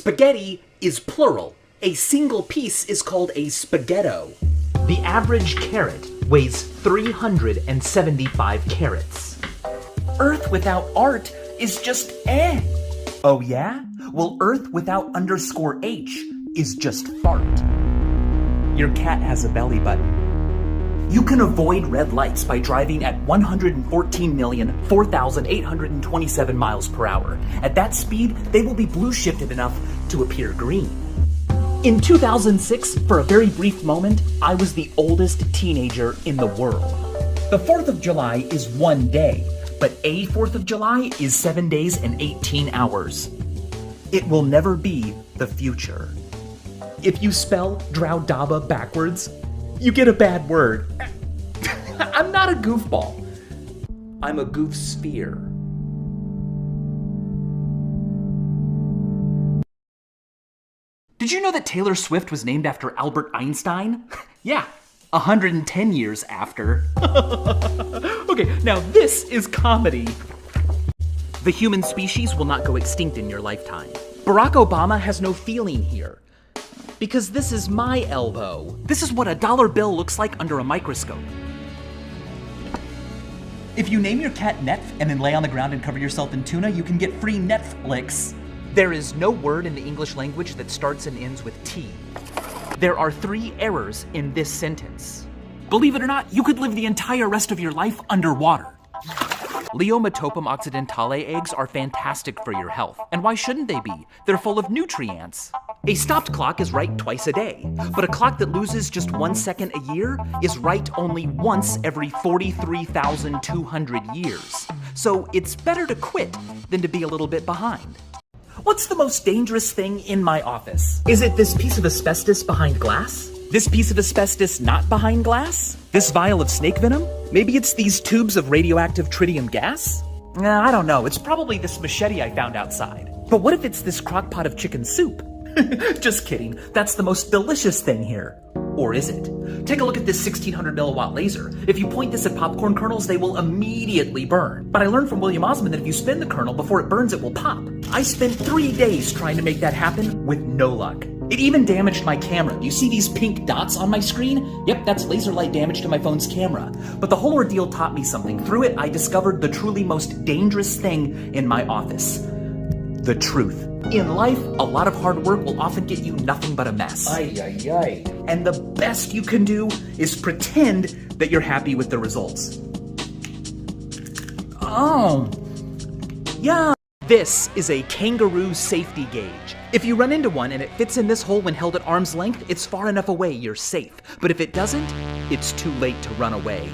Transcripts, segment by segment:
Spaghetti is plural. A single piece is called a spaghetto. The average carrot weighs 375 carats. Earth without art is just eh. Oh yeah? Well, Earth without _H is just fart. Your cat has a belly button. You can avoid red lights by driving at 114,004,827 miles per hour. At that speed, they will be blue shifted enough to appear green. In 2006, for a very brief moment, I was the oldest teenager in the world. The 4th of July is one day, but a 4th of July is 7 days and 18 hours. It will never be the future. If you spell Drowdaba backwards, you get a bad word. I'm not a goofball. I'm a goof sphere. Did you know that Taylor Swift was named after Albert Einstein? Yeah, 110 years after. Okay, now this is comedy. The human species will not go extinct in your lifetime. Barack Obama has no feeling here. Because this is my elbow. This is what a dollar bill looks like under a microscope. If you name your cat Netf and then lay on the ground and cover yourself in tuna, you can get free Netflix. There is no word in the English language that starts and ends with T. There are 3 errors in this sentence. Believe it or not, you could live the entire rest of your life underwater. Leometopum occidentale eggs are fantastic for your health. And why shouldn't they be? They're full of nutrients. A stopped clock is right twice a day, but a clock that loses just 1 second a year is right only once every 43,200 years. So it's better to quit than to be a little bit behind. What's the most dangerous thing in my office? Is it this piece of asbestos behind glass? This piece of asbestos not behind glass? This vial of snake venom? Maybe it's these tubes of radioactive tritium gas? I don't know. It's probably this machete I found outside. But what if it's this crock pot of chicken soup? Just kidding. That's the most delicious thing here. Or is it? Take a look at this 1600 milliwatt laser. If you point this at popcorn kernels, they will immediately burn. But I learned from William Osmond that if you spin the kernel before it burns, it will pop. I spent 3 days trying to make that happen with no luck. It even damaged my camera. Do you see these pink dots on my screen? Yep, that's laser light damage to my phone's camera. But the whole ordeal taught me something. Through it, I discovered the truly most dangerous thing in my office. The truth. In life, a lot of hard work will often get you nothing but a mess. Ay, ay, ay. And the best you can do is pretend that you're happy with the results. Oh. Yeah. This is a kangaroo safety gauge. If you run into one and it fits in this hole when held at arm's length, it's far enough away you're safe. But if it doesn't, it's too late to run away.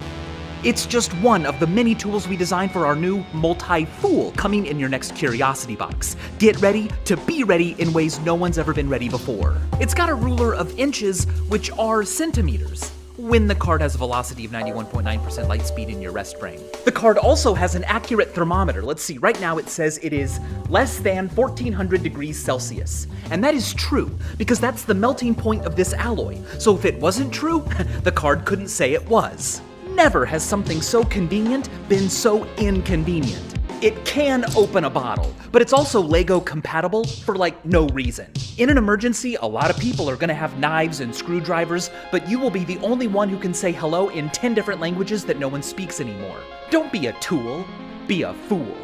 It's just one of the many tools we designed for our new multi-fool coming in your next Curiosity box. Get ready to be ready in ways no one's ever been ready before. It's got a ruler of inches, which are centimeters, when the card has a velocity of 91.9% light speed in your rest frame. The card also has an accurate thermometer. Let's see, right now it says it is less than 1400 degrees Celsius. And that is true, because that's the melting point of this alloy. So if it wasn't true, the card couldn't say it was. Never has something so convenient been so inconvenient. It can open a bottle, but it's also Lego compatible for like no reason. In an emergency, a lot of people are gonna have knives and screwdrivers, but you will be the only one who can say hello in 10 different languages that no one speaks anymore. Don't be a tool, be a fool.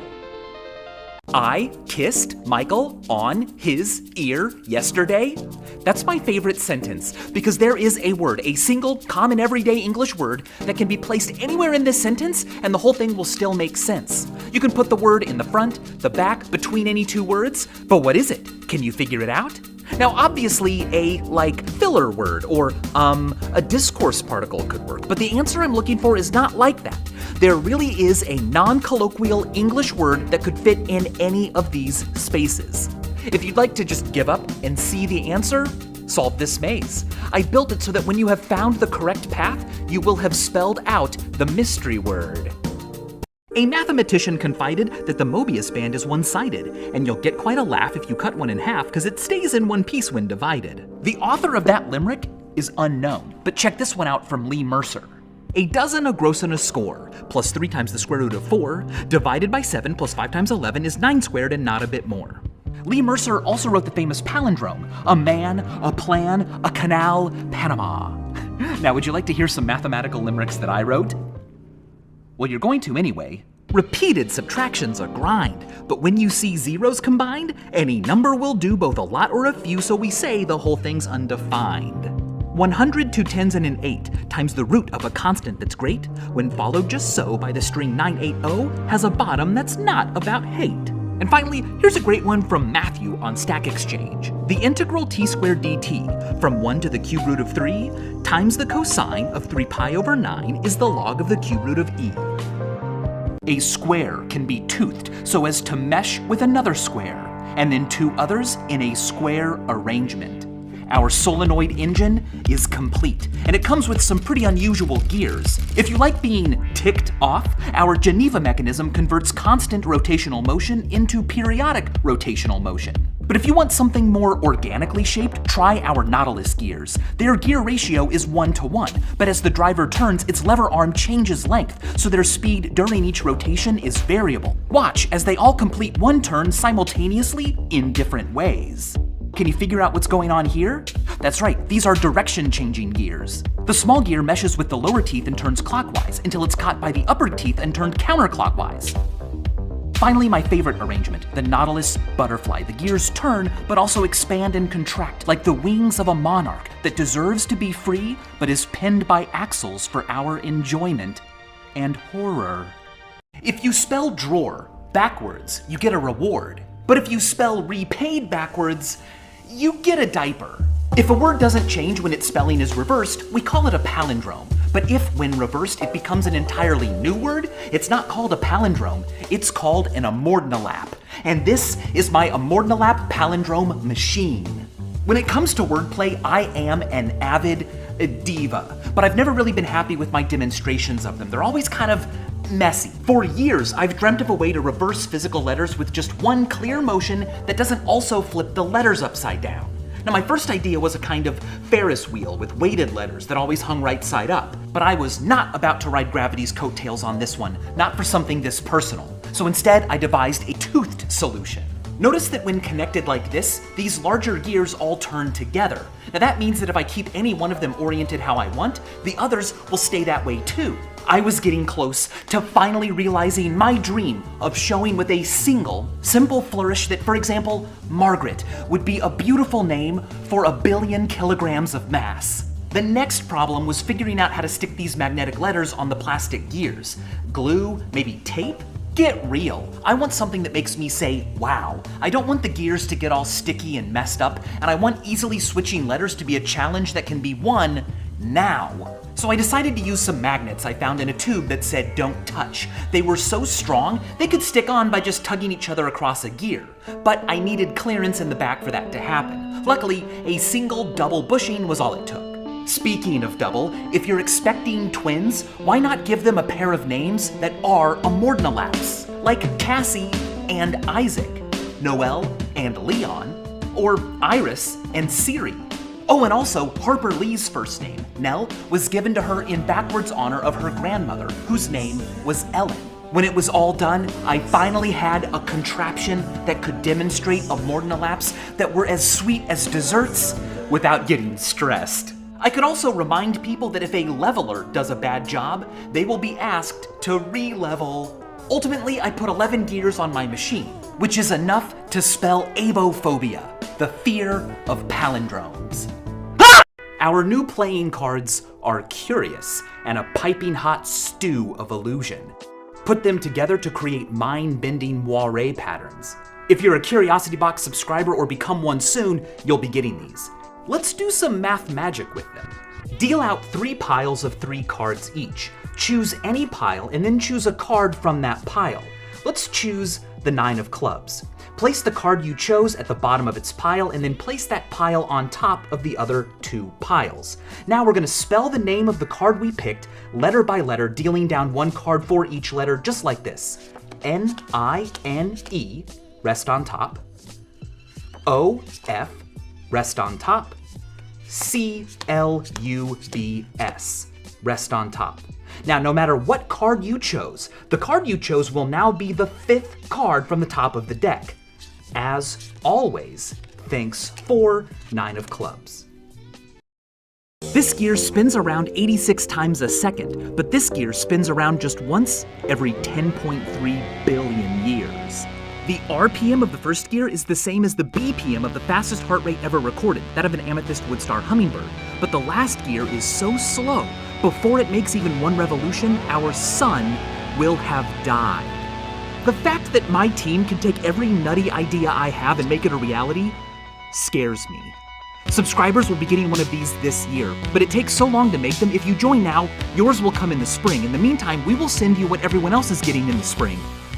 I kissed Michael on his ear yesterday. That's my favorite sentence because there is a word, a single, common, everyday English word that can be placed anywhere in this sentence and the whole thing will still make sense. You can put the word in the front, the back, between any 2 words, but what is it? Can you figure it out? Now, obviously, a, filler word or, a discourse particle could work, but the answer I'm looking for is not like that. There really is a non-colloquial English word that could fit in any of these spaces. If you'd like to just give up and see the answer, solve this maze. I built it so that when you have found the correct path, you will have spelled out the mystery word. A mathematician confided that the Mobius band is one-sided, and you'll get quite a laugh if you cut one in half because it stays in one piece when divided. The author of that limerick is unknown, but check this one out from Lee Mercer. A dozen, a gross, and a score, plus 3 times the square root of 4, divided by 7 plus 5 times 11 is 9 squared and not a bit more. Lee Mercer also wrote the famous palindrome, a man, a plan, a canal, Panama. Now, would you like to hear some mathematical limericks that I wrote? Well, you're going to anyway. Repeated subtraction's a grind, but when you see zeros combined, any number will do both a lot or a few, so we say the whole thing's undefined. 100 2 10s and an 8 times the root of a constant that's great, when followed just so by the string 980, has a bottom that's not about hate. And finally, here's a great one from Matthew on Stack Exchange. The integral t squared dt from 1 to the cube root of 3 times the cosine of 3 pi over 9 is the log of the cube root of e. A square can be toothed so as to mesh with another square, and then two others in a square arrangement. Our solenoid engine is complete, and it comes with some pretty unusual gears. If you like being ticked off, our Geneva mechanism converts constant rotational motion into periodic rotational motion. But if you want something more organically shaped, try our Nautilus gears. Their gear ratio is 1:1, but as the driver turns, its lever arm changes length, so their speed during each rotation is variable. Watch as they all complete one turn simultaneously in different ways. Can you figure out what's going on here? That's right, these are direction-changing gears. The small gear meshes with the lower teeth and turns clockwise until it's caught by the upper teeth and turned counterclockwise. Finally, my favorite arrangement, the Nautilus butterfly. The gears turn, but also expand and contract, like the wings of a monarch that deserves to be free, but is pinned by axles for our enjoyment and horror. If you spell drawer backwards, you get a reward. But if you spell repaid backwards, you get a diaper. If a word doesn't change when its spelling is reversed, we call it a palindrome. But if, when reversed, it becomes an entirely new word, it's not called a palindrome, it's called an amordnalap. And this is my amordnalap palindrome machine. When it comes to wordplay, I am an avid diva, but I've never really been happy with my demonstrations of them. They're always kind of messy. For years, I've dreamt of a way to reverse physical letters with just one clear motion that doesn't also flip the letters upside down. Now, my first idea was a kind of Ferris wheel with weighted letters that always hung right side up, but I was not about to ride gravity's coattails on this one, not for something this personal. So instead, I devised a toothed solution. Notice that when connected like this, these larger gears all turn together. Now that means that if I keep any one of them oriented how I want, the others will stay that way too. I was getting close to finally realizing my dream of showing with a single, simple flourish that, for example, Margaret would be a beautiful name for 1 billion kilograms of mass. The next problem was figuring out how to stick these magnetic letters on the plastic gears. Glue, maybe tape? Get real. I want something that makes me say, wow. I don't want the gears to get all sticky and messed up, and I want easily switching letters to be a challenge that can be won now. So I decided to use some magnets I found in a tube that said don't touch. They were so strong, they could stick on by just tugging each other across a gear. But I needed clearance in the back for that to happen. Luckily, a single double bushing was all it took. Speaking of double, if you're expecting twins, why not give them a pair of names that are amordnalaps, like Cassie and Isaac, Noel and Leon, or Iris and Siri. Oh, and also, Harper Lee's first name, Nell, was given to her in backwards honor of her grandmother, whose name was Ellen. When it was all done, I finally had a contraption that could demonstrate amordnalaps that were as sweet as desserts without getting stressed. I could also remind people that if a leveler does a bad job, they will be asked to re-level. Ultimately, I put 11 gears on my machine, which is enough to spell abophobia, the fear of palindromes. Ah! Our new playing cards are curious and a piping hot stew of illusion. Put them together to create mind-bending moire patterns. If you're a Curiosity Box subscriber or become one soon, you'll be getting these. Let's do some math magic with them. Deal out 3 piles of 3 cards each. Choose any pile and then choose a card from that pile. Let's choose the 9 of clubs. Place the card you chose at the bottom of its pile and then place that pile on top of the other 2 piles. Now we're going to spell the name of the card we picked letter by letter, dealing down 1 card for each letter just like this. N-I-N-E, rest on top. O-F, rest on top. C-L-U-B-S, rest on top. Now, no matter what card you chose, the card you chose will now be the 5th card from the top of the deck. As always, thanks for 9 of clubs. This gear spins around 86 times a second, but this gear spins around just once every 10.3 billion years. The RPM of the first gear is the same as the BPM of the fastest heart rate ever recorded, that of an amethyst wood-star hummingbird. But the last gear is so slow, before it makes even one revolution, our sun will have died. The fact that my team can take every nutty idea I have and make it a reality scares me. Subscribers will be getting one of these this year, but it takes so long to make them. If you join now, yours will come in the spring. In the meantime, we will send you what everyone else is getting in the spring.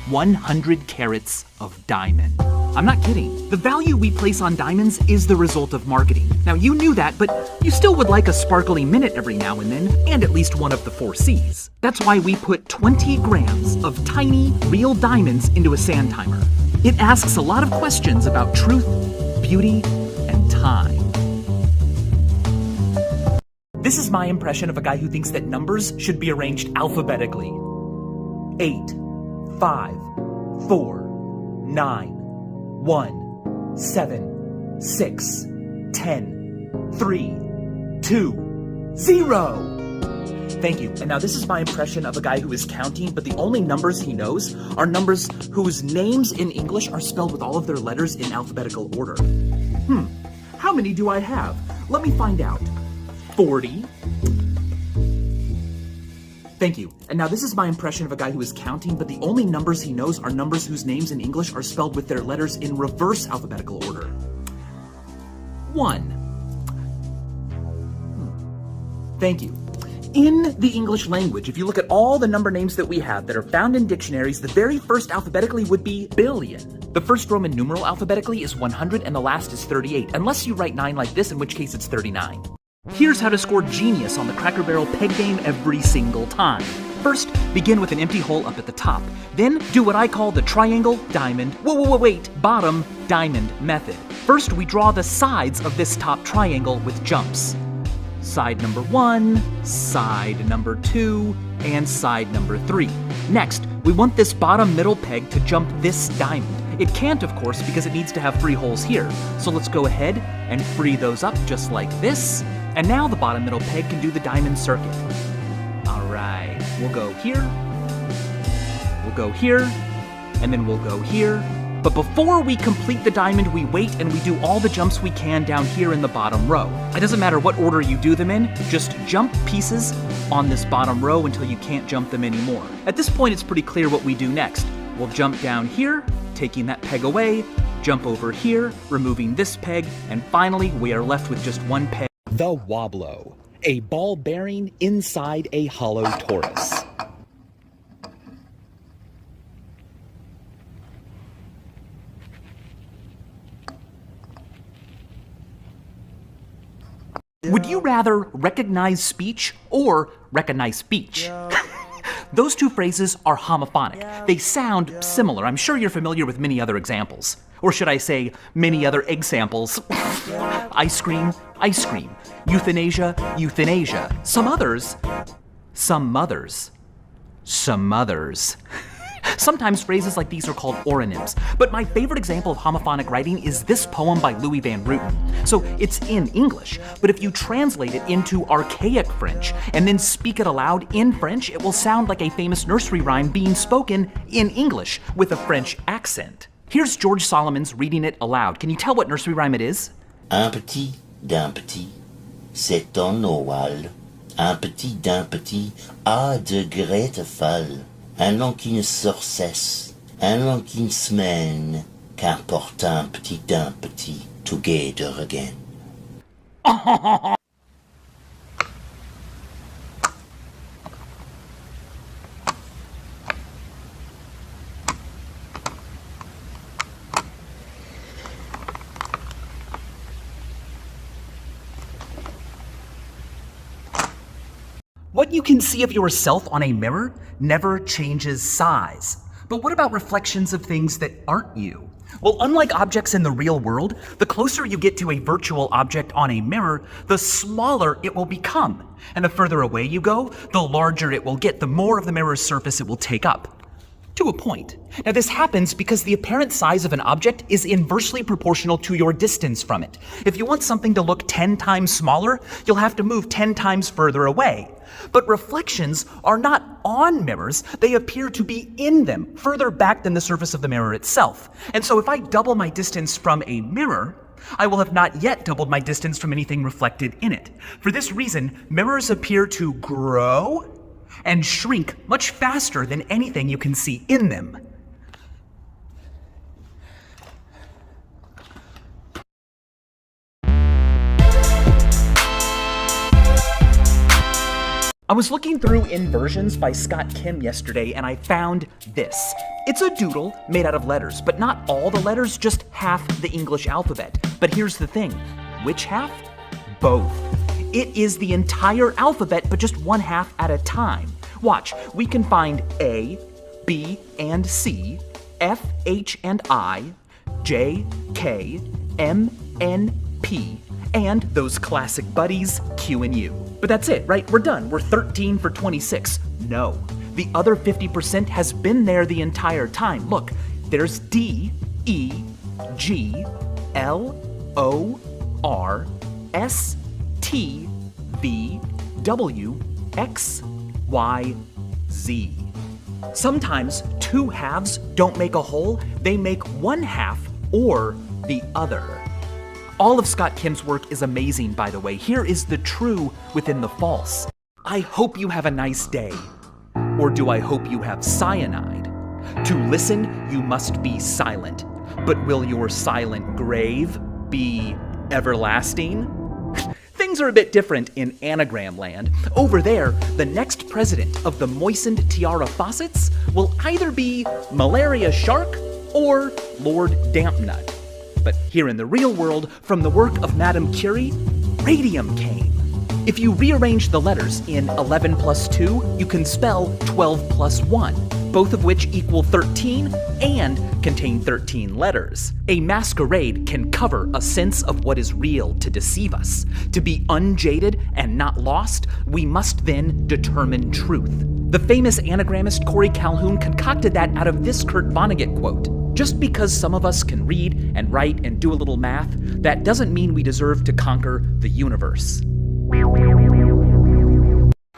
100 carats of diamond. I'm not kidding. The value we place on diamonds is the result of marketing. Now, you knew that, but you still would like a sparkly minute every now and then, and at least one of the 4 C's. That's why we put 20 grams of tiny, real diamonds into a sand timer. It asks a lot of questions about truth, beauty, and time. This is my impression of a guy who thinks that numbers should be arranged alphabetically. 8, 5, 4, 9, 1, 7, 6, 10, 3, 2, 0. Thank you. And now this is my impression of a guy who is counting, but the only numbers he knows are numbers whose names in English are spelled with all of their letters in alphabetical order. How many do I have? Let me find out. 40. Thank you. And now this is my impression of a guy who is counting, but the only numbers he knows are numbers whose names in English are spelled with their letters in reverse alphabetical order. 1. Thank you. In the English language, if you look at all the number names that we have that are found in dictionaries, the very first alphabetically would be billion. The first Roman numeral alphabetically is 100 and the last is 38, unless you write 9 like this, in which case it's 39. Here's how to score genius on the Cracker Barrel peg game every single time. First, begin with an empty hole up at the top. Then, do what I call the triangle, diamond, bottom, diamond method. First, we draw the sides of this top triangle with jumps. Side number 1, side number 2, and side number 3. Next, we want this bottom middle peg to jump this diamond. It can't, of course, because it needs to have 3 holes here. So let's go ahead and free those up just like this. And now the bottom middle peg can do the diamond circuit. All right, we'll go here, we'll go here, and then we'll go here. But before we complete the diamond, we wait and we do all the jumps we can down here in the bottom row. It doesn't matter what order you do them in, just jump pieces on this bottom row until you can't jump them anymore. At this point, it's pretty clear what we do next. We'll jump down here, taking that peg away, jump over here, removing this peg, and finally, we are left with just one peg. The Wobblo, a ball bearing inside a hollow torus. Would you rather recognize speech or recognize speech? Those two phrases are homophonic. They sound similar. I'm sure you're familiar with many other examples. Or should I say, many other examples. Ice cream, ice cream. Euthanasia, euthanasia. Some others, some mothers, some mothers. Sometimes phrases like these are called oronyms, but my favorite example of homophonic writing is this poem by Louis Van Rooten. So it's in English, but if you translate it into archaic French and then speak it aloud in French, it will sound like a famous nursery rhyme being spoken in English with a French accent. Here's George Solomon's reading it aloud. Can you tell what nursery rhyme it is? Un petit d'un petit, c'est un oval. Un petit d'un petit a de great fall. Un long qui ne sort cesse, un long qui ne se mène, qu'importe un petit d'un petit, together again. What you can see of yourself on a mirror never changes size. But what about reflections of things that aren't you? Well, unlike objects in the real world, the closer you get to a virtual object on a mirror, the smaller it will become. And the further away you go, the larger it will get, the more of the mirror's surface it will take up. To a point. Now this happens because the apparent size of an object is inversely proportional to your distance from it. If you want something to look 10 times smaller, you'll have to move 10 times further away. But reflections are not on mirrors, they appear to be in them, further back than the surface of the mirror itself. And so if I double my distance from a mirror, I will have not yet doubled my distance from anything reflected in it. For this reason, mirrors appear to grow and shrink much faster than anything you can see in them. I was looking through inversions by Scott Kim yesterday and I found this. It's a doodle made out of letters, but not all the letters, just half the English alphabet. But here's the thing, which half? Both. It is the entire alphabet, but just one half at a time. Watch, we can find A, B, and C, F, H, and I, J, K, M, N, P, and those classic buddies, Q and U. But that's it, right? We're done. We're 13 for 26. No. The other 50% has been there the entire time. Look, there's D, E, G, L, O, R, S, T, V, W, X, Y, Z. Sometimes two halves don't make a whole, they make one half or the other. All of Scott Kim's work is amazing, by the way. Here is the true within the false. I hope you have a nice day. Or do I hope you have cyanide? To listen, you must be silent. But will your silent grave be everlasting? Things are a bit different in anagram land. Over there, the next president of the moistened tiara faucets will either be Malaria Shark or Lord Dampnut. But here in the real world, from the work of Madame Curie, radium came. If you rearrange the letters in 11 plus 2, you can spell 12 plus 1, both of which equal 13 and contain 13 letters. A masquerade can cover a sense of what is real to deceive us. To be unjaded and not lost, we must then determine truth. The famous anagrammist Corey Calhoun concocted that out of this Kurt Vonnegut quote. Just because some of us can read and write and do a little math, that doesn't mean we deserve to conquer the universe.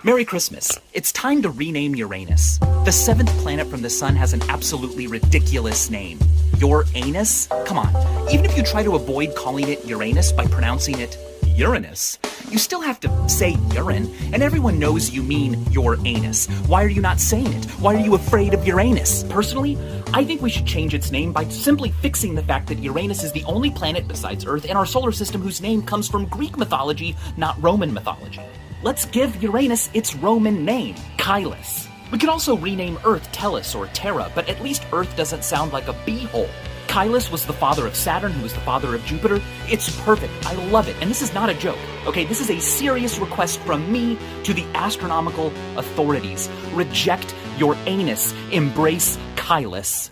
Merry Christmas. It's time to rename Uranus. The seventh planet from the sun has an absolutely ridiculous name. Your anus? Come on. Even if you try to avoid calling it Uranus by pronouncing it Uranus, you still have to say urine, and everyone knows you mean your anus. Why are you not saying it? Why are you afraid of Uranus? Personally, I think we should change its name by simply fixing the fact that Uranus is the only planet besides Earth in our solar system whose name comes from Greek mythology, not Roman mythology. Let's give Uranus its Roman name, Kylus. We could also rename Earth Tellus or Terra, but at least Earth doesn't sound like a beehole. Kylus was the father of Saturn, who was the father of Jupiter. It's perfect. I love it. And this is not a joke, okay? This is a serious request from me to the astronomical authorities. Reject your anus. Embrace Kylus.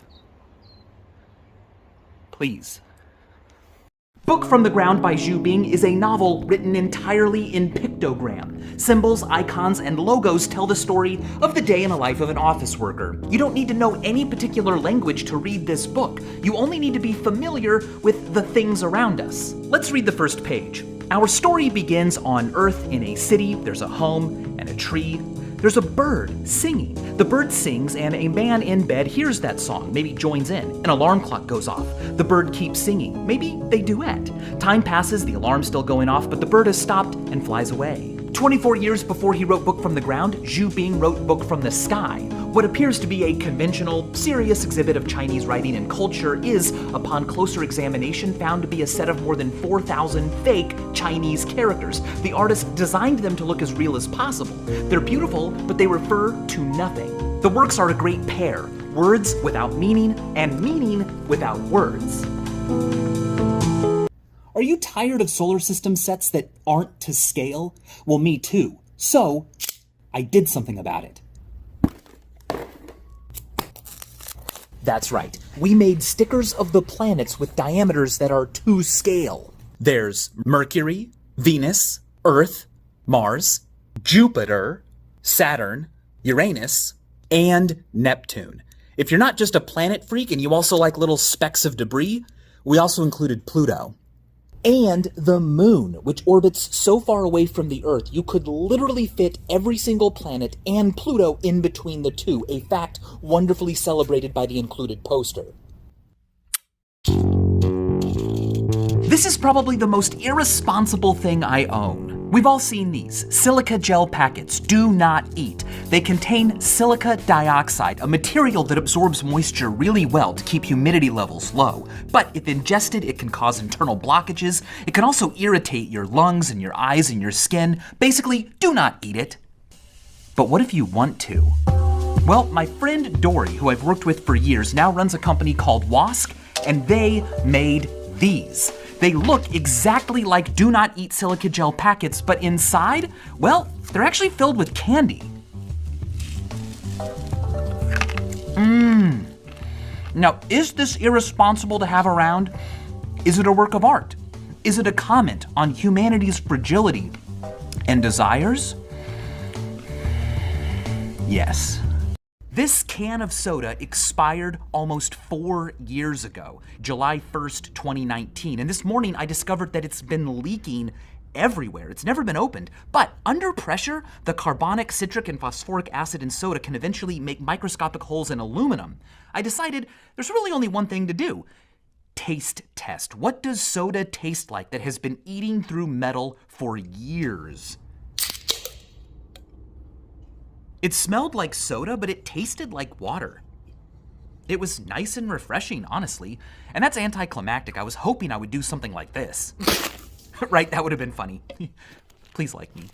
Please. Book from the Ground by Zhu Bing is a novel written entirely in pictogram. Symbols, icons, and logos tell the story of the day in the life of an office worker. You don't need to know any particular language to read this book. You only need to be familiar with the things around us. Let's read the first page. Our story begins on Earth in a city. There's a home and a tree. There's a bird singing. The bird sings and a man in bed hears that song, maybe joins in. An alarm clock goes off. The bird keeps singing. Maybe they duet. Time passes, the alarm's still going off, but the bird has stopped and flies away. 24 years before he wrote Book from the Ground, Zhu Bing wrote Book from the Sky. What appears to be a conventional, serious exhibit of Chinese writing and culture is, upon closer examination, found to be a set of more than 4,000 fake Chinese characters. The artist designed them to look as real as possible. They're beautiful, but they refer to nothing. The works are a great pair, words without meaning and meaning without words. Are you tired of solar system sets that aren't to scale? Well, me too. So, I did something about it. That's right. We made stickers of the planets with diameters that are to scale. There's Mercury, Venus, Earth, Mars, Jupiter, Saturn, Uranus, and Neptune. If you're not just a planet freak and you also like little specks of debris, we also included Pluto. And the moon, which orbits so far away from the Earth, you could literally fit every single planet and Pluto in between the two, a fact wonderfully celebrated by the included poster. This is probably the most irresponsible thing I own. We've all seen these. Silica gel packets. Do not eat. They contain silica dioxide, a material that absorbs moisture really well to keep humidity levels low. But if ingested, it can cause internal blockages. It can also irritate your lungs and your eyes and your skin. Basically, do not eat it. But what if you want to? Well, my friend Dory, who I've worked with for years, now runs a company called Wask, and they made these. They look exactly like do not eat silica gel packets, but inside, well, they're actually filled with candy. Now, is this irresponsible to have around? Is it a work of art? Is it a comment on humanity's fragility and desires? Yes. This can of soda expired almost 4 years ago, July 1st, 2019. And this morning I discovered that it's been leaking everywhere. It's never been opened. But under pressure, the carbonic, citric, and phosphoric acid in soda can eventually make microscopic holes in aluminum. I decided there's really only one thing to do. Taste test. What does soda taste like that has been eating through metal for years? It smelled like soda, but it tasted like water. It was nice and refreshing, honestly. And that's anticlimactic. I was hoping I would do something like this. Right? That would have been funny. Please like me.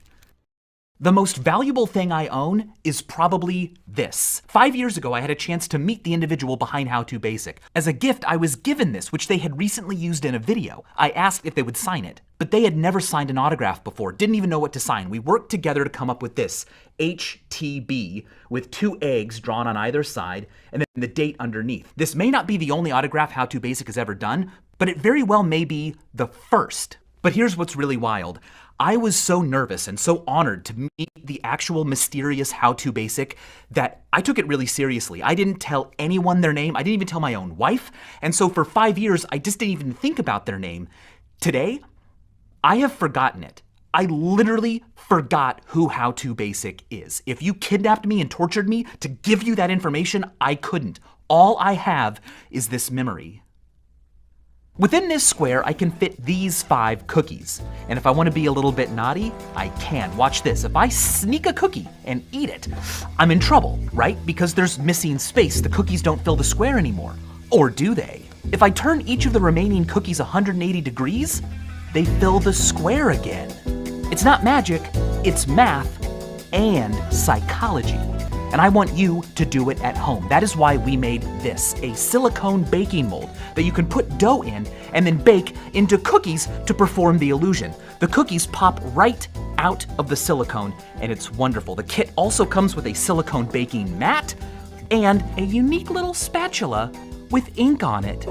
The most valuable thing I own is probably this. 5 years ago, I had a chance to meet the individual behind How To Basic. As a gift, I was given this, which they had recently used in a video. I asked if they would sign it, but they had never signed an autograph before, didn't even know what to sign. We worked together to come up with this, HTB, with 2 eggs drawn on either side, and then the date underneath. This may not be the only autograph How To Basic has ever done, but it very well may be the first. But here's what's really wild. I was so nervous and so honored to meet the actual mysterious How To Basic that I took it really seriously. I didn't tell anyone their name. I didn't even tell my own wife. And so for 5 years, I just didn't even think about their name. Today, I have forgotten it. I literally forgot who How To Basic is. If you kidnapped me and tortured me to give you that information, I couldn't. All I have is this memory. Within this square, I can fit these 5 cookies. And if I want to be a little bit naughty, I can. Watch this. If I sneak a cookie and eat it, I'm in trouble, right? Because there's missing space. The cookies don't fill the square anymore. Or do they? If I turn each of the remaining cookies 180 degrees, they fill the square again. It's not magic, it's math and psychology. And I want you to do it at home. That is why we made this, a silicone baking mold that you can put dough in and then bake into cookies to perform the illusion. The cookies pop right out of the silicone, and it's wonderful. The kit also comes with a silicone baking mat and a unique little spatula with ink on it.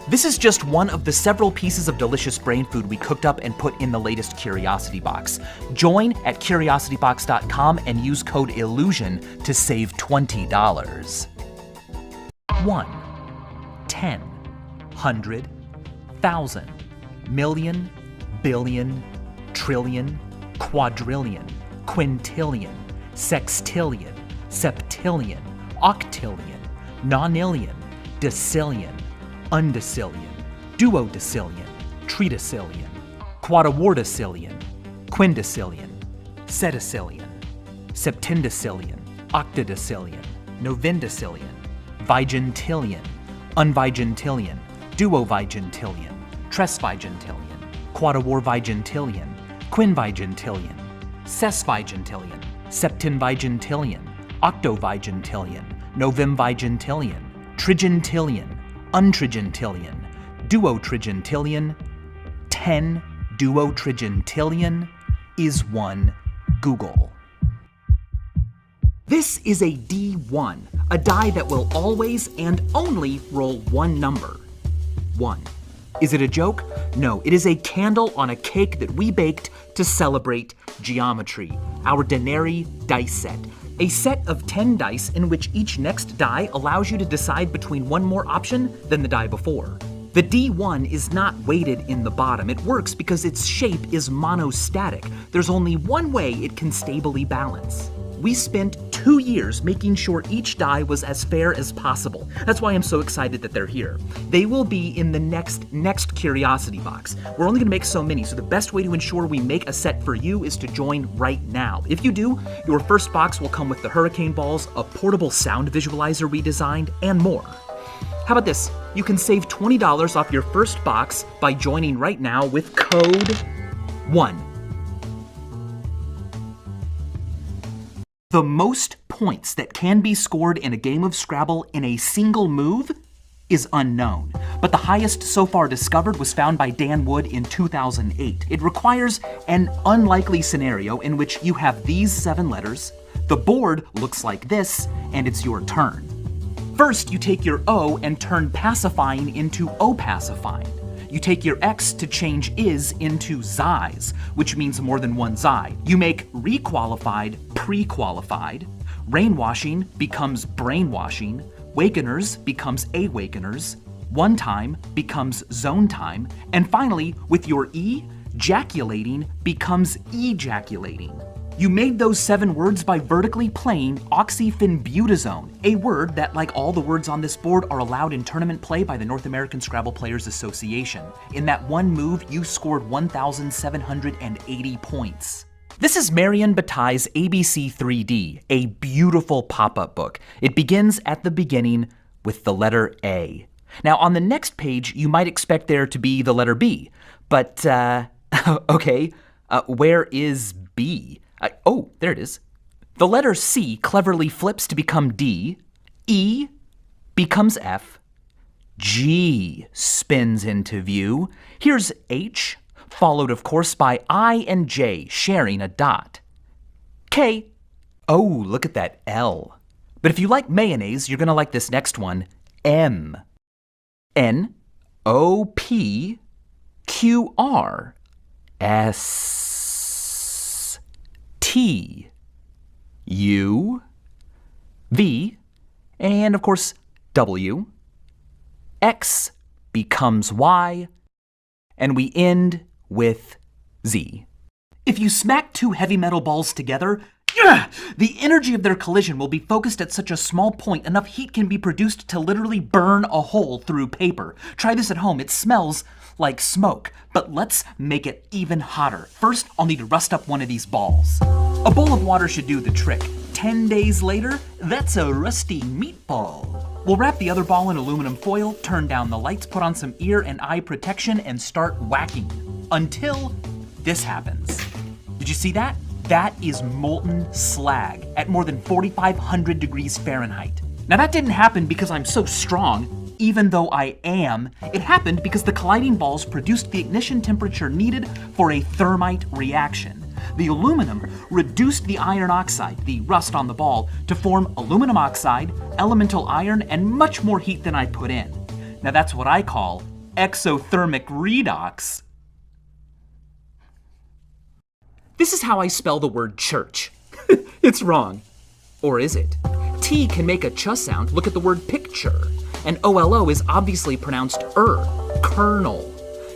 This is just one of the several pieces of delicious brain food we cooked up and put in the latest Curiosity Box. Join at curiositybox.com and use code ILLUSION to save $20. 1, 10, 100, 1,000, million, billion, trillion, quadrillion, quintillion, sextillion, septillion, octillion, nonillion, decillion, undecillion, duodecillion, tridecillion, quadriwardecillion, quindecillion, setecillion, septendecillion, octodecillion, novendecillion, vigintillion, unvigintillion, duovigintillion, tresvigintillion, quadriwarvigintillion, quinvigintillion, sesvigintillion, septenvigintillion, octovigintillion, novemvigintillion, trigintillion, untrigintillion, duotrigintillion, 10 duotrigintillion is 1 Google. This is a D1, a die that will always and only roll 1 number. 1. Is it a joke? No, it is a candle on a cake that we baked to celebrate geometry, our Denary dice set. A set of 10 dice in which each next die allows you to decide between one more option than the die before. The D1 is not weighted in the bottom. It works because its shape is monostatic. There's only one way it can stably balance. We spent 2 years making sure each die was as fair as possible. That's why I'm so excited that they're here. They will be in the next curiosity box. We're only gonna make so many, so the best way to ensure we make a set for you is to join right now. If you do, your first box will come with the hurricane balls, a portable sound visualizer we designed, and more. How about this? You can save $20 off your first box by joining right now with code 1. The most points that can be scored in a game of Scrabble in a single move is unknown, but the highest so far discovered was found by Dan Wood in 2008. It requires an unlikely scenario in which you have these 7 letters, the board looks like this, and it's your turn. First, you take your O and turn pacifying into opacifying. You take your X to change is into Zis, which means more than one Zi. You make requalified pre-qualified. Rainwashing becomes brainwashing. Wakeners becomes awakeners. One time becomes zone time. And finally, with your E, jaculating becomes ejaculating. You made those 7 words by vertically playing oxyphenbutazone, a word that, like all the words on this board, are allowed in tournament play by the North American Scrabble Players Association. In that one move, you scored 1,780 points. This is Marion Bataille's ABC 3D, a beautiful pop-up book. It begins at the beginning with the letter A. Now, on the next page, you might expect there to be the letter B, but, okay, where is B? Oh, there it is. The letter C cleverly flips to become D, E becomes F, G spins into view. Here's H, followed of course by I and J sharing a dot. K, oh, look at that L. But if you like mayonnaise, you're gonna like this next one, M. N, O, P, Q, R, S. T, U, V, and of course W. X becomes Y, and we end with Z. If you smack 2 heavy metal balls together, the energy of their collision will be focused at such a small point, enough heat can be produced to literally burn a hole through paper. Try this at home. It smells like smoke, but let's make it even hotter. First, I'll need to rust up one of these balls. A bowl of water should do the trick. 10 days later, that's a rusty meatball. We'll wrap the other ball in aluminum foil, turn down the lights, put on some ear and eye protection, and start whacking until this happens. Did you see that? That is molten slag at more than 4,500 degrees Fahrenheit. Now that didn't happen because I'm so strong, even though I am. It happened because the colliding balls produced the ignition temperature needed for a thermite reaction. The aluminum reduced the iron oxide, the rust on the ball, to form aluminum oxide, elemental iron, and much more heat than I put in. Now that's what I call exothermic redox. This is how I spell the word church. It's wrong. Or is it? T can make a ch sound. Look at the word picture. And OLO is obviously pronounced kernel.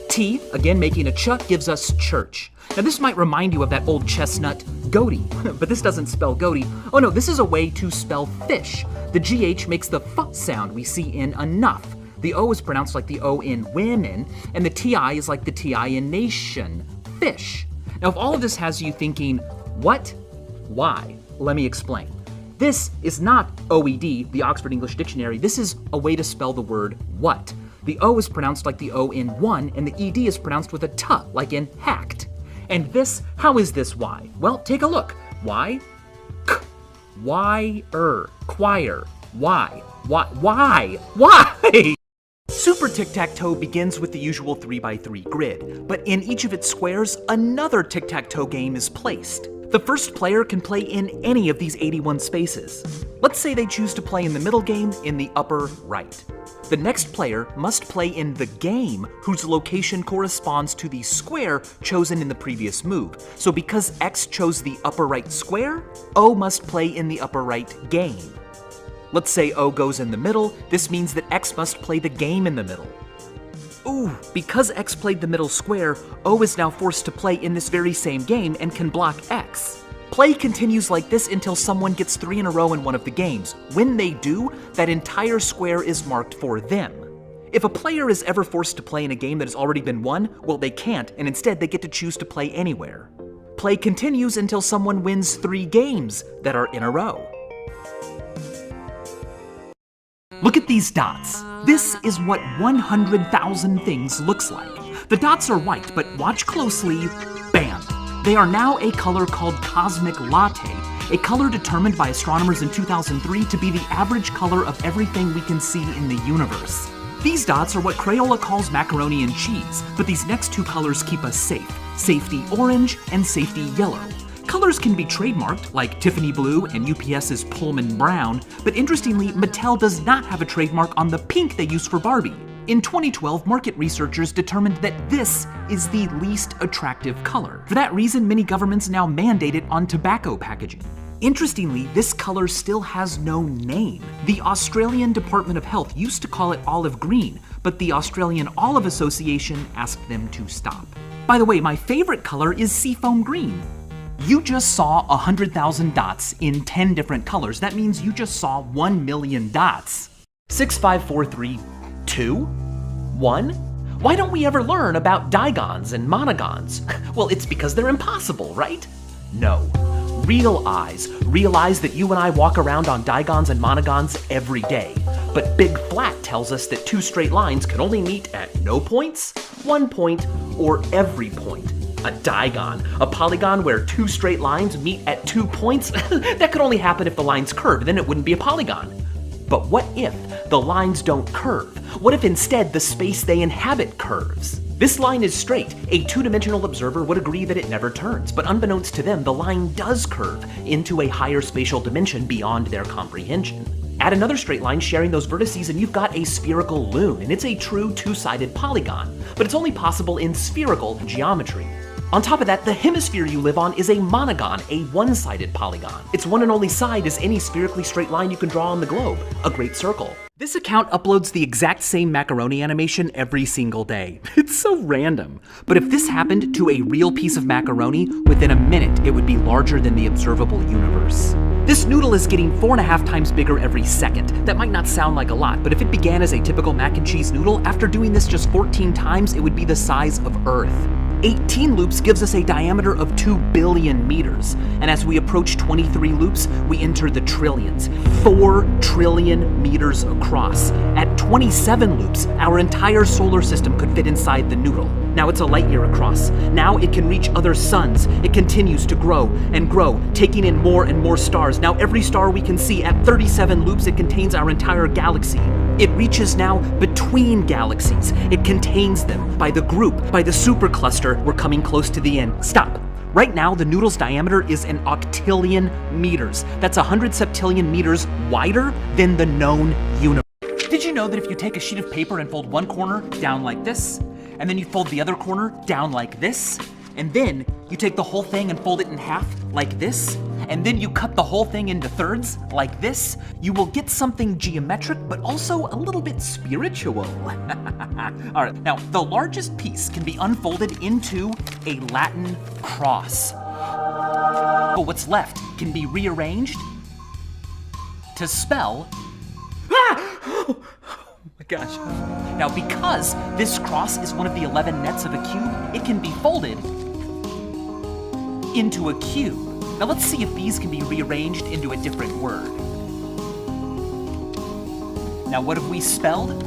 T, again making a ch, gives us church. Now this might remind you of that old chestnut, goatee, but this doesn't spell goatee. Oh no, this is a way to spell fish. The GH makes the f sound we see in enough. The O is pronounced like the O in women, and the TI is like the TI in nation, fish. Now if all of this has you thinking, what? Why? Let me explain. This is not OED, the Oxford English Dictionary. This is a way to spell the word what. The O is pronounced like the O in one, and the ED is pronounced with a t, like in hacked. And this, how is this why? Well, take a look. Why? K. Why-er. Choir. Why? Why? Super tic-tac-toe begins with the usual 3x3 grid, but in each of its squares, another tic-tac-toe game is placed. The first player can play in any of these 81 spaces. Let's say they choose to play in the middle game in the upper right. The next player must play in the game whose location corresponds to the square chosen in the previous move. So because X chose the upper right square, O must play in the upper right game. Let's say O goes in the middle, this means that X must play the game in the middle. Ooh, because X played the middle square, O is now forced to play in this very same game and can block X. Play continues like this until someone gets 3 in a row in one of the games. When they do, that entire square is marked for them. If a player is ever forced to play in a game that has already been won, well, they can't, and instead they get to choose to play anywhere. Play continues until someone wins 3 games that are in a row. Look at these dots. This is what 100,000 things looks like. The dots are white, but watch closely. Bam! They are now a color called cosmic latte, a color determined by astronomers in 2003 to be the average color of everything we can see in the universe. These dots are what Crayola calls macaroni and cheese, but these next 2 colors keep us safe. Safety orange and safety yellow. Colors can be trademarked, like Tiffany blue and UPS's Pullman brown, but interestingly, Mattel does not have a trademark on the pink they use for Barbie. In 2012, market researchers determined that this is the least attractive color. For that reason, many governments now mandate it on tobacco packaging. Interestingly, this color still has no name. The Australian Department of Health used to call it olive green, but the Australian Olive Association asked them to stop. By the way, my favorite color is seafoam green. You just saw 100,000 dots in 10 different colors. That means you just saw 1 million dots. 6, 5, 4, 3, 2, 1? Why don't we ever learn about Digons and monogons? Well, it's because they're impossible, right? No. Real eyes realize that you and I walk around on Digons and monogons every day. But Big Flat tells us that 2 straight lines can only meet at no points, 1 point, or every point. A digon, a polygon where 2 straight lines meet at 2 points? That could only happen if the lines curve, then it wouldn't be a polygon. But what if the lines don't curve? What if instead the space they inhabit curves? This line is straight. A 2-dimensional observer would agree that it never turns, but unbeknownst to them, the line does curve into a higher spatial dimension beyond their comprehension. Add another straight line sharing those vertices and you've got a spherical loon, and it's a true 2-sided polygon, but it's only possible in spherical geometry. On top of that, the hemisphere you live on is a monogon, a 1-sided polygon. Its one and only side is any spherically straight line you can draw on the globe, a great circle. This account uploads the exact same macaroni animation every single day. It's so random. But if this happened to a real piece of macaroni, within a minute it would be larger than the observable universe. This noodle is getting 4.5 times bigger every second. That might not sound like a lot, but if it began as a typical mac and cheese noodle, after doing this just 14 times, it would be the size of Earth. 18 loops gives us a diameter of 2 billion meters. And as we approach 23 loops, we enter the trillions. 4 trillion meters across. At 27 loops, our entire solar system could fit inside the noodle. Now it's a light year across. Now it can reach other suns. It continues to grow and grow, taking in more and more stars. Now every star we can see, at 37 loops, it contains our entire galaxy. It reaches now between galaxies. It contains them. By the group, by the supercluster, we're coming close to the end. Stop. Right now, the noodle's diameter is an octillion meters. That's 100 septillion meters wider than the known universe. Did you know that if you take a sheet of paper and fold one corner down like this, and then you fold the other corner down like this, and then you take the whole thing and fold it in half like this, and then you cut the whole thing into thirds like this, you will get something geometric, but also a little bit spiritual. All right, now the largest piece can be unfolded into a Latin cross. But what's left can be rearranged to spell, oh my gosh. Now because this cross is one of the 11 nets of a cube, it can be folded into a cube. Now let's see if these can be rearranged into a different word. Now what have we spelled?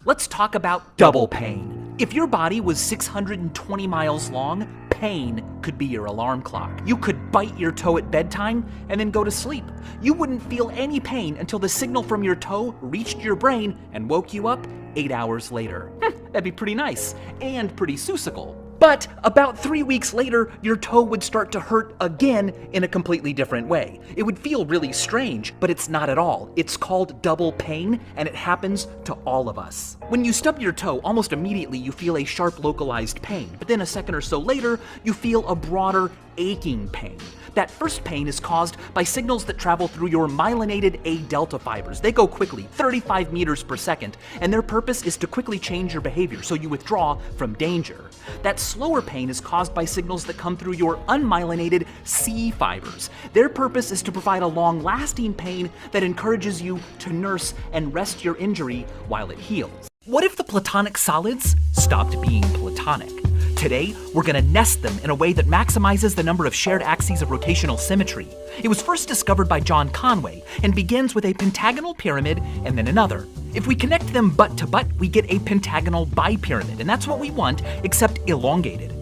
Let's talk about double pain. If your body was 620 miles long, pain could be your alarm clock. You could bite your toe at bedtime and then go to sleep. You wouldn't feel any pain until the signal from your toe reached your brain and woke you up 8 hours later. That'd be pretty nice and pretty seussical. But about 3 weeks later, your toe would start to hurt again in a completely different way. It would feel really strange, but it's not at all. It's called double pain, and it happens to all of us. When you stub your toe, almost immediately you feel a sharp localized pain, but then a second or so later, you feel a broader aching pain. That first pain is caused by signals that travel through your myelinated A delta fibers. They go quickly, 35 meters per second, and their purpose is to quickly change your behavior so you withdraw from danger. That slower pain is caused by signals that come through your unmyelinated C fibers. Their purpose is to provide a long-lasting pain that encourages you to nurse and rest your injury while it heals. What if the platonic solids stopped being platonic? Today, we're going to nest them in a way that maximizes the number of shared axes of rotational symmetry. It was first discovered by John Conway and begins with a pentagonal pyramid and then another. If we connect them butt to butt, we get a pentagonal bipyramid, and that's what we want, except elongated.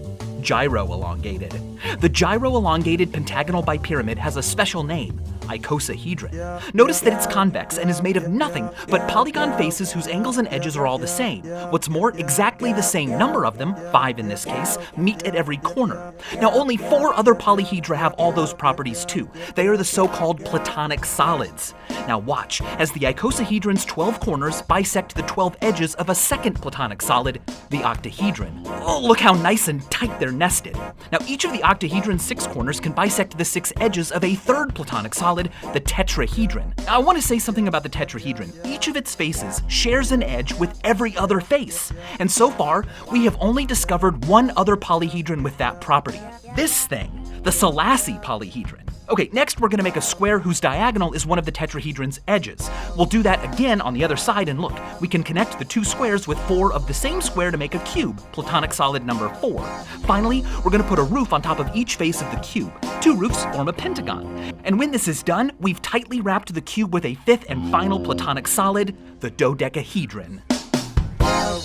Gyro-elongated. The gyro-elongated pentagonal bipyramid has a special name, icosahedron. Notice that it's convex and is made of nothing but polygon faces whose angles and edges are all the same. What's more, exactly the same number of them, 5 in this case, meet at every corner. Now, only 4 other polyhedra have all those properties too. They are the so-called platonic solids. Now watch, as the icosahedron's 12 corners bisect the 12 edges of a second platonic solid, the octahedron. Oh, look how nice and tight they're nested. Now, each of the octahedron's 6 corners can bisect the 6 edges of a third platonic solid, the tetrahedron. Now, I want to say something about the tetrahedron. Each of its faces shares an edge with every other face. And so far, we have only discovered one other polyhedron with that property. This thing, the Selassie polyhedron. Okay, next we're going to make a square whose diagonal is one of the tetrahedron's edges. We'll do that again on the other side, and look, we can connect the 2 squares with 4 of the same square to make a cube, platonic solid number 4. Finally, we're going to put a roof on top of each face of the cube. 2 roofs form a pentagon. And when this is done, we've tightly wrapped the cube with a 5th and final platonic solid, the dodecahedron.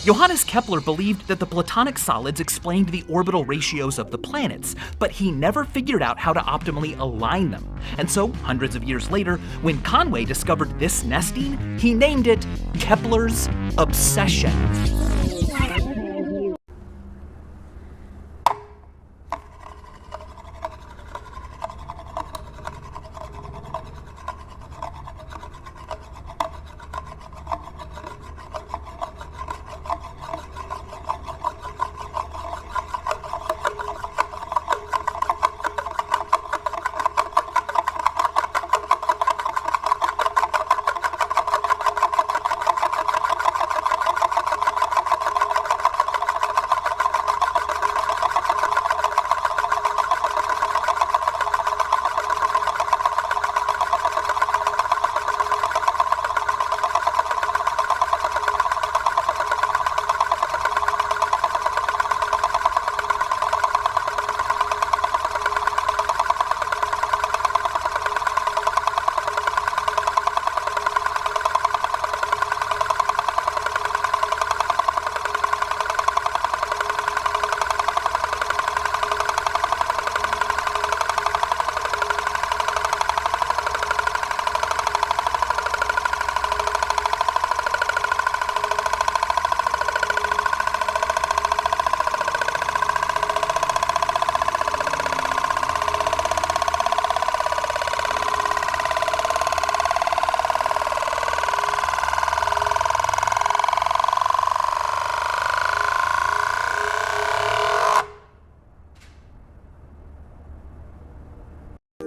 Johannes Kepler believed that the platonic solids explained the orbital ratios of the planets, but he never figured out how to optimally align them. And so, hundreds of years later, when Conway discovered this nesting, he named it Kepler's obsession.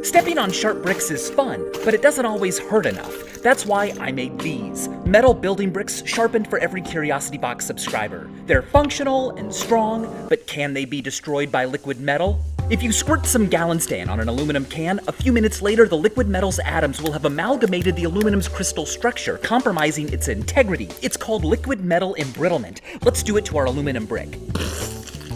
Stepping on sharp bricks is fun, but it doesn't always hurt enough. That's why I made these. Metal building bricks sharpened for every Curiosity Box subscriber. They're functional and strong, but can they be destroyed by liquid metal? If you squirt some Gallenstein on an aluminum can, a few minutes later the liquid metal's atoms will have amalgamated the aluminum's crystal structure, compromising its integrity. It's called liquid metal embrittlement. Let's do it to our aluminum brick.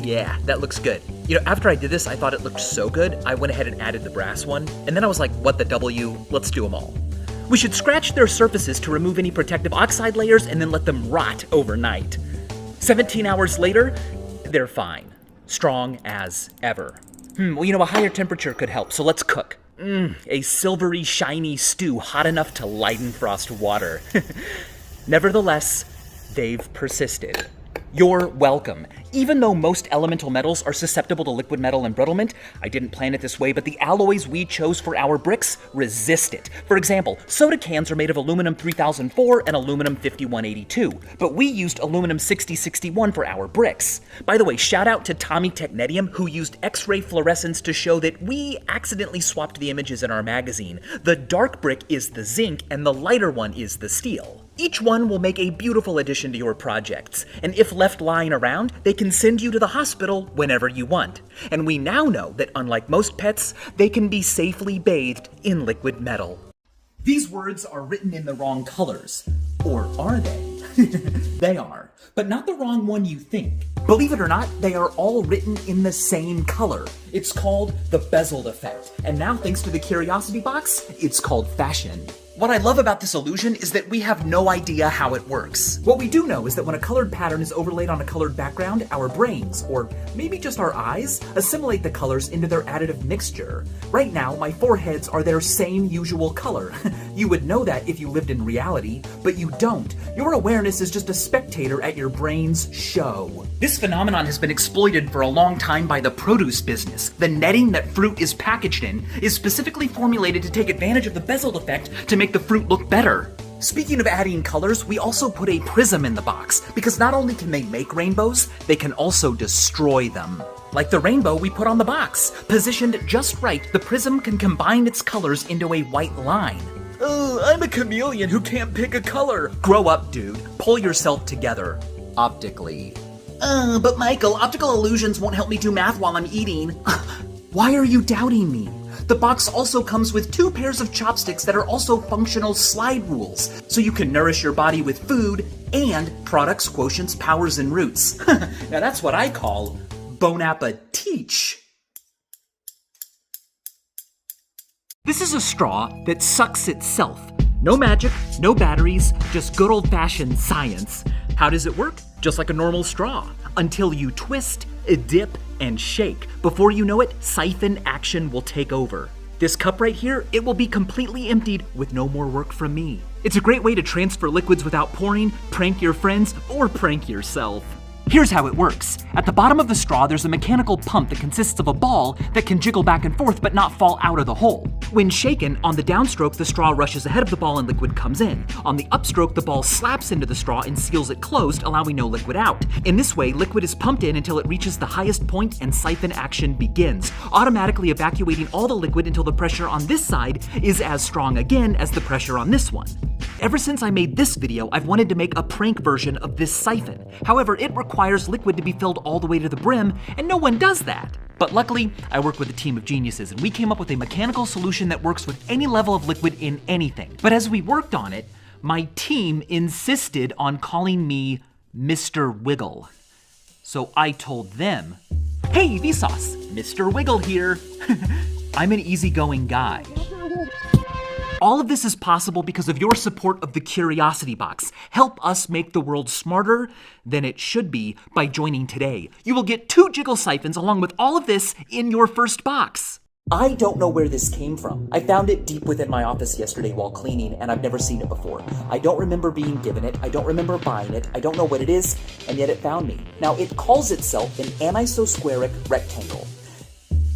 Yeah, that looks good. You know, after I did this, I thought it looked so good, I went ahead and added the brass one, and then I was like, what the W, let's do them all. We should scratch their surfaces to remove any protective oxide layers and then let them rot overnight. 17 hours later, they're fine. Strong as ever. Well, you know, a higher temperature could help, so let's cook. A silvery, shiny stew hot enough to lighten frost water. Nevertheless, they've persisted. You're welcome. Even though most elemental metals are susceptible to liquid metal embrittlement, I didn't plan it this way, but the alloys we chose for our bricks resist it. For example, soda cans are made of aluminum 3004 and aluminum 5182, but we used aluminum 6061 for our bricks. By the way, shout out to Tommy Technetium, who used X-ray fluorescence to show that we accidentally swapped the images in our magazine. The dark brick is the zinc and the lighter one is the steel. Each one will make a beautiful addition to your projects, and if left lying around, they can send you to the hospital whenever you want. And we now know that unlike most pets, they can be safely bathed in liquid metal. These words are written in the wrong colors. Or are they? They are, but not the wrong one you think. Believe it or not, they are all written in the same color. It's called the Bezold effect, and now thanks to the Curiosity Box, it's called fashion. What I love about this illusion is that we have no idea how it works. What we do know is that when a colored pattern is overlaid on a colored background, our brains, or maybe just our eyes, assimilate the colors into their additive mixture. Right now, my foreheads are their same usual color. You would know that if you lived in reality, but you don't. Your awareness is just a spectator at your brain's show. This phenomenon has been exploited for a long time by the produce business. The netting that fruit is packaged in is specifically formulated to take advantage of the Bezold effect to make the fruit look better. Speaking of adding colors, we also put a prism in the box, because not only can they make rainbows, they can also destroy them. Like the rainbow we put on the box. Positioned just right, the prism can combine its colors into a white line. I'm a chameleon who can't pick a color. Grow up, dude. Pull yourself together. Optically. But Michael, optical illusions won't help me do math while I'm eating. Why are you doubting me? The box also comes with 2 pairs of chopsticks that are also functional slide rules, so you can nourish your body with food and products, quotients, powers, and roots. Now that's what I call bon appetit. This is a straw that sucks itself. No magic, no batteries, just good old-fashioned science. How does it work? Just like a normal straw, until you twist, dip, and shake. Before you know it, siphon action will take over. This cup right here, it will be completely emptied with no more work from me. It's a great way to transfer liquids without pouring, prank your friends, or prank yourself. Here's how it works. At the bottom of the straw, there's a mechanical pump that consists of a ball that can jiggle back and forth but not fall out of the hole. When shaken, on the downstroke, the straw rushes ahead of the ball and liquid comes in. On the upstroke, the ball slaps into the straw and seals it closed, allowing no liquid out. In this way, liquid is pumped in until it reaches the highest point and siphon action begins, automatically evacuating all the liquid until the pressure on this side is as strong again as the pressure on this one. Ever since I made this video, I've wanted to make a prank version of this siphon. However, it requires liquid to be filled all the way to the brim, and no one does that. But luckily, I work with a team of geniuses, and we came up with a mechanical solution that works with any level of liquid in anything. But as we worked on it, my team insisted on calling me Mr. Wiggle. So I told them, "Hey, vsauce, Mr. Wiggle here." I'm an easygoing guy. All of this is possible because of your support of the Curiosity Box. Help us make the world smarter than it should be by joining today. You will get 2 jiggle siphons along with all of this in your first box. I don't know where this came from. I found it deep within my office yesterday while cleaning, and I've never seen it before. I don't remember being given it, I don't remember buying it, I don't know what it is, and yet it found me. Now, it calls itself an Anisosquaric rectangle.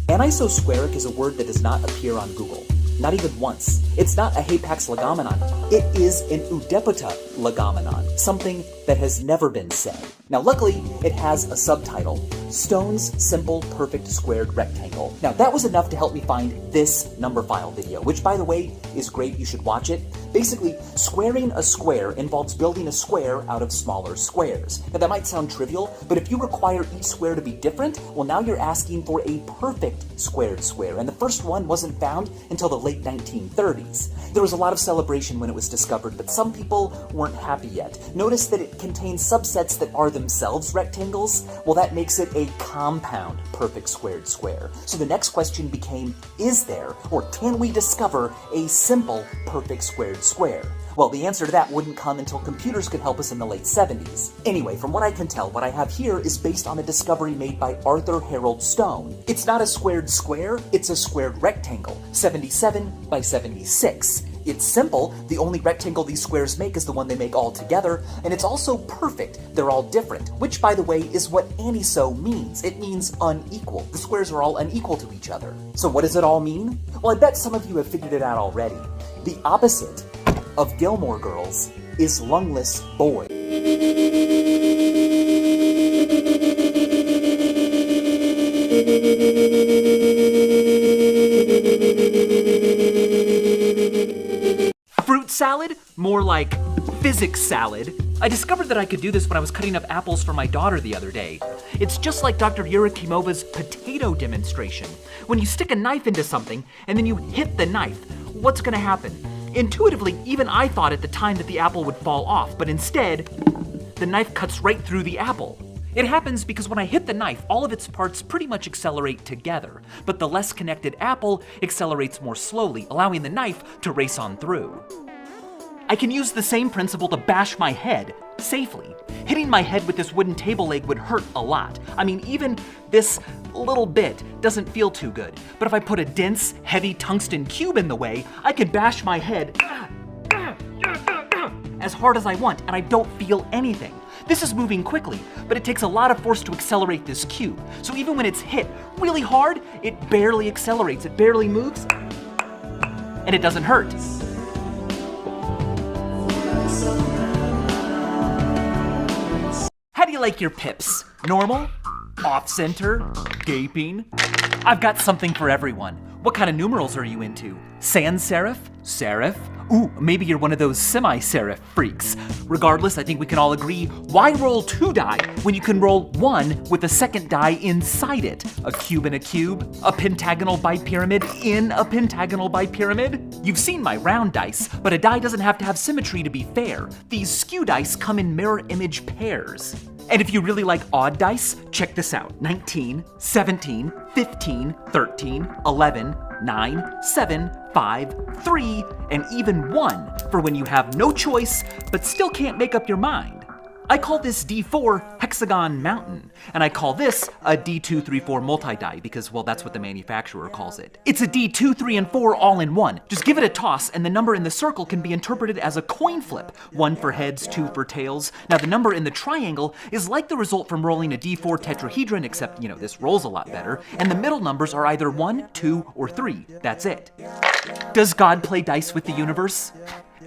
Anisosquaric is a word that does not appear on Google. Not even once. It's not a hapax legomenon. It is an udepota legomenon, something that has never been said. Now, luckily, it has a subtitle, Stone's Simple Perfect Squared Rectangle. Now, that was enough to help me find this number file video, which, by the way, is great. You should watch it. Basically, squaring a square involves building a square out of smaller squares. Now, that might sound trivial, but if you require each square to be different, well, now you're asking for a perfect squared square, and the first one wasn't found until the late 1930s. There was a lot of celebration when it was discovered, but some people weren't happy yet. Notice that it contains subsets that are themselves rectangles. Well, that makes it a compound perfect squared square. So the next question became, is there, or can we discover, a simple perfect squared square? Well, the answer to that wouldn't come until computers could help us in the late 70s. Anyway, from what I can tell, what I have here is based on a discovery made by Arthur Harold Stone. It's not a squared square, it's a squared rectangle, 77 by 76. It's simple, the only rectangle these squares make is the one they make all together, and it's also perfect. They're all different, which, by the way, is what aniso means. It means unequal. The squares are all unequal to each other. So what does it all mean? Well, I bet some of you have figured it out already. The opposite of Gilmore Girls is lungless boy. Fruit salad? More like physics salad. I discovered that I could do this when I was cutting up apples for my daughter the other day. It's just like Dr. Yurakimova's potato demonstration. When you stick a knife into something and then you hit the knife, what's gonna happen? Intuitively, even I thought at the time that the apple would fall off, but instead, the knife cuts right through the apple. It happens because when I hit the knife, all of its parts pretty much accelerate together, but the less connected apple accelerates more slowly, allowing the knife to race on through. I can use the same principle to bash my head safely. Hitting my head with this wooden table leg would hurt a lot. I mean, even this little bit doesn't feel too good. But if I put a dense, heavy tungsten cube in the way, I can bash my head as hard as I want, and I don't feel anything. This is moving quickly, but it takes a lot of force to accelerate this cube. So even when it's hit really hard, it barely accelerates, it barely moves, and it doesn't hurt. How do you like your pips? Normal? Off-center? Gaping? I've got something for everyone. What kind of numerals are you into? Sans serif? Serif? Ooh, maybe you're one of those semi-serif freaks. Regardless, I think we can all agree, why roll 2 die when you can roll 1 with a second die inside it? A cube in a cube? A pentagonal bipyramid in a pentagonal bipyramid? You've seen my round dice, but a die doesn't have to have symmetry to be fair. These skew dice come in mirror image pairs. And if you really like odd dice, check this out. 19, 17, 15, 13, 11, 9, 7, 5, 3, and even 1 for when you have no choice but still can't make up your mind. I call this D4 Hexagon Mountain, and I call this a D2, 3, 4 multi-die because, well, that's what the manufacturer calls it. It's a D2, 3, and 4 all in one. Just give it a toss, and the number in the circle can be interpreted as a coin flip. 1 for heads, 2 for tails. Now, the number in the triangle is like the result from rolling a D4 tetrahedron, except, this rolls a lot better, and the middle numbers are either 1, 2, or 3. That's it. Does God play dice with the universe?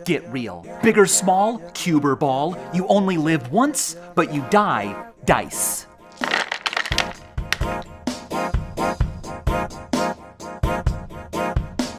Get real. Big or small, cube or ball, you only live once, but you die dice.